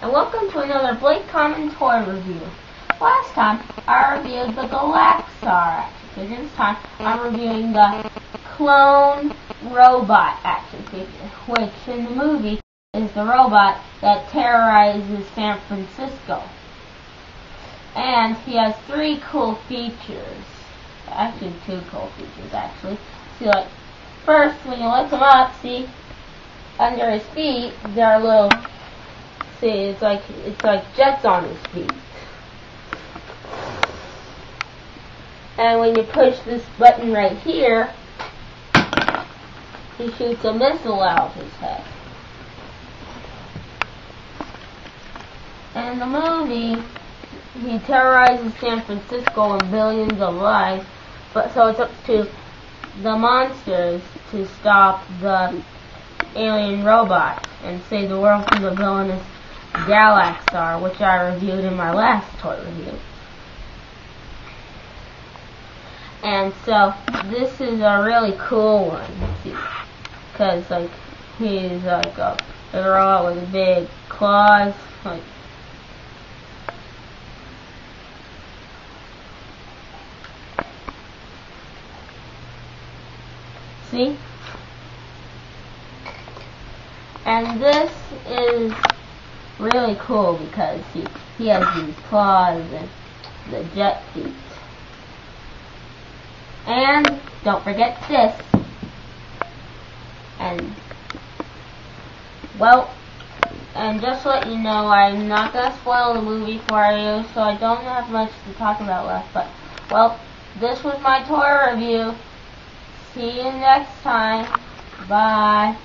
and welcome to another Blake Common toy review. Last time I reviewed the Galaxar action figure. This time I'm reviewing the Clone Robot action figure, which in the movie is the robot that terrorizes San Francisco. And he has three cool features. Actually, two cool features, actually. See, like, first, when you lift him up, see, under his feet, there are little, see, it's like jets on his feet. And when you push this button right here, he shoots a missile out of his head. And in the movie, he terrorizes San Francisco and billions of lives, but so it's up to the monsters to stop the alien robot and save the world from the villainous Galaxar, which I reviewed in my last toy review. And so this is a really cool one, because like he's like a robot with big claws, like. See? And this is really cool because he has these claws and the jet feet. And don't forget this. And, well, and just to let you know, I'm not going to spoil the movie for you, so I don't have much to talk about left. But, well, this was my toy review. See you next time. Bye.